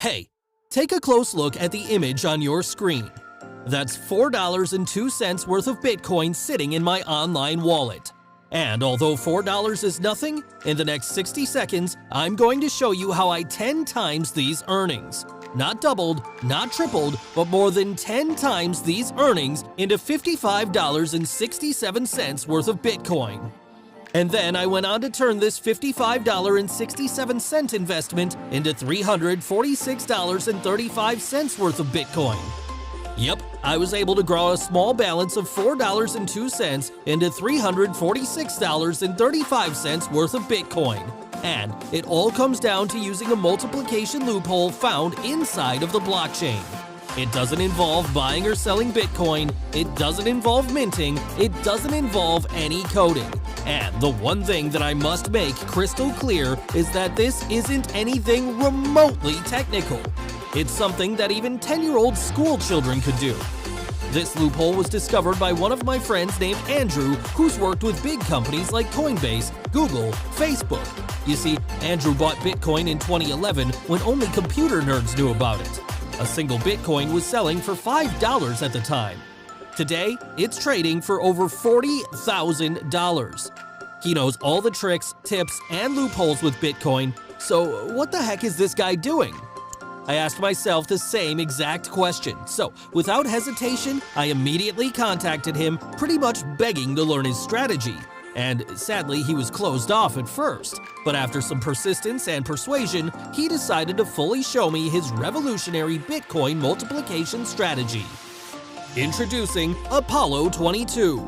Hey, take a close look at the image on your screen. That's $4.02 worth of Bitcoin sitting in my online wallet. And although $4 is nothing, in the next 60 seconds, I'm going to show you how I 10 times these earnings. Not doubled, not tripled, but more than 10 times these earnings into $55.67 worth of Bitcoin. And then I went on to turn this $55.67 investment into $346.35 worth of Bitcoin. Yep, I was able to grow a small balance of $4.02 into $346.35 worth of Bitcoin. And it all comes down to using a multiplication loophole found inside of the blockchain. It doesn't involve buying or selling Bitcoin, it doesn't involve minting, it doesn't involve any coding. And the one thing that I must make crystal clear is that this isn't anything remotely technical. It's something that even 10-year-old school children could do. This loophole was discovered by one of my friends named Andrew, who's worked with big companies like Coinbase, Google, Facebook. You see, Andrew bought Bitcoin in 2011 when only computer nerds knew about it. A single Bitcoin was selling for $5 at the time. Today, it's trading for over $40,000. He knows all the tricks, tips, and loopholes with Bitcoin, so what the heck is this guy doing? I asked myself the same exact question, so without hesitation, I immediately contacted him, pretty much begging to learn his strategy. And sadly, he was closed off at first, but after some persistence and persuasion, he decided to fully show me his revolutionary Bitcoin multiplication strategy. Introducing Apollo 22.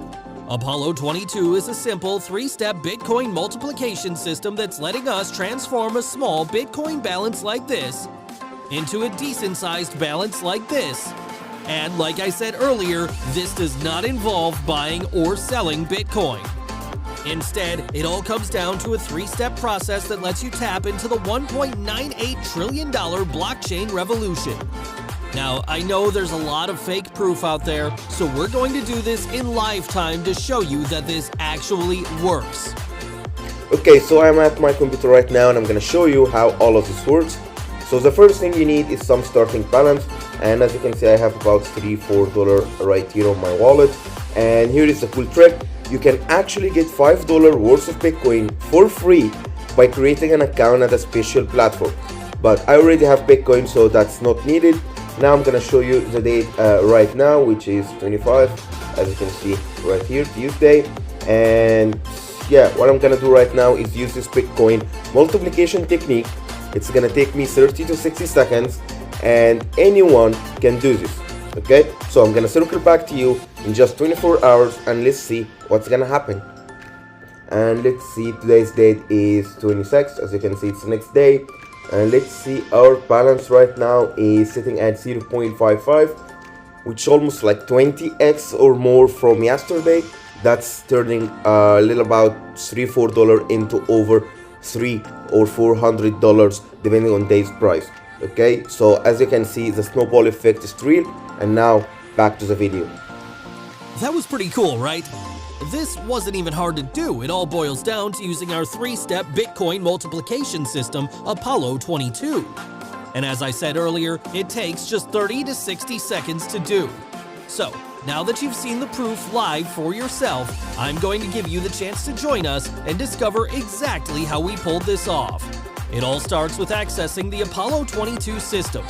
Apollo 22 is a simple 3-step Bitcoin multiplication system that's letting us transform a small Bitcoin balance like this into a decent-sized balance like this. And like I said earlier, this does not involve buying or selling Bitcoin. Instead, it all comes down to a 3-step process that lets you tap into the $1.98 trillion blockchain revolution. Now, I know there's a lot of fake proof out there, so we're going to do this in live time to show you that this actually works. Okay, so I'm at my computer right now and I'm going to show you how all of this works. So the first thing you need is some starting balance, and as you can see I have about $3-4 right here on my wallet. And here is the cool trick: you can actually get $5 worth of Bitcoin for free by creating an account at a special platform. But I already have Bitcoin, so that's not needed. Now I'm gonna show you the date right now, which is 25, as you can see right here, Tuesday. And yeah, what I'm gonna do right now is use this Bitcoin multiplication technique. It's gonna take me 30 to 60 seconds, and anyone can do this. Okay, so I'm gonna circle back to you in just 24 hours and let's see what's gonna happen. And let's see, today's date is 26th. As you can see, it's the next day. And let's see, our balance right now is sitting at 0.55, which is almost like 20x or more from yesterday. That's turning a little about $3-4 into over $300 or $400 depending on day's price. Okay, so as you can see, the snowball effect is real. And now back to the video. That was pretty cool, right? This wasn't even hard to do. It all boils down to using our 3-step Bitcoin multiplication system, Apollo 22. And as I said earlier, it takes just 30 to 60 seconds to do. So, now that you've seen the proof live for yourself, I'm going to give you the chance to join us and discover exactly how we pulled this off. It all starts with accessing the Apollo 22 system.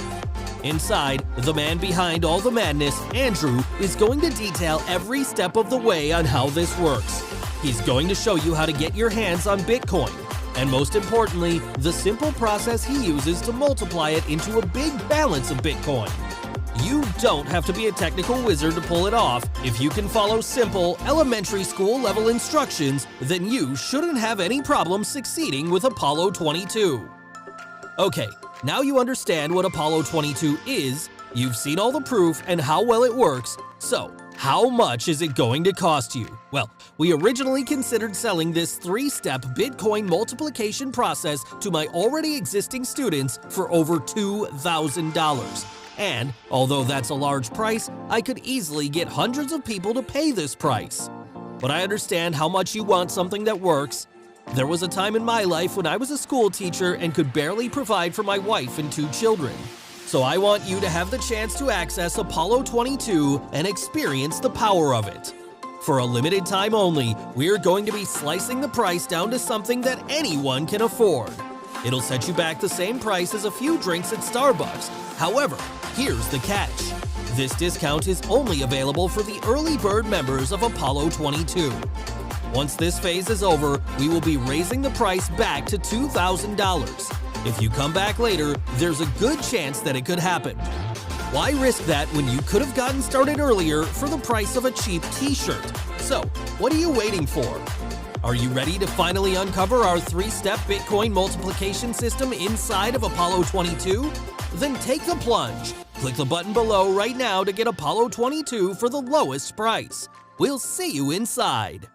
Inside, the man behind all the madness, Andrew, is going to detail every step of the way on how this works. He's going to show you how to get your hands on Bitcoin, and most importantly, the simple process he uses to multiply it into a big balance of Bitcoin. You don't have to be a technical wizard to pull it off. If you can follow simple, elementary school level instructions, then you shouldn't have any problem succeeding with Apollo 22. Okay. Now you understand what Apollo 22 is, you've seen all the proof and how well it works, so how much is it going to cost you? Well, we originally considered selling this 3-step Bitcoin multiplication process to my already existing students for over $2,000. And although that's a large price, I could easily get hundreds of people to pay this price. But I understand how much you want something that works. There was a time in my life when I was a school teacher and could barely provide for my wife and 2 children. So I want you to have the chance to access Apollo 22 and experience the power of it. For a limited time only, we're going to be slicing the price down to something that anyone can afford. It'll set you back the same price as a few drinks at Starbucks. However, here's the catch. This discount is only available for the early bird members of Apollo 22. Once this phase is over, we will be raising the price back to $2,000. If you come back later, there's a good chance that it could happen. Why risk that when you could have gotten started earlier for the price of a cheap t-shirt? So, what are you waiting for? Are you ready to finally uncover our 3-step Bitcoin multiplication system inside of Apollo 22? Then take the plunge. Click the button below right now to get Apollo 22 for the lowest price. We'll see you inside.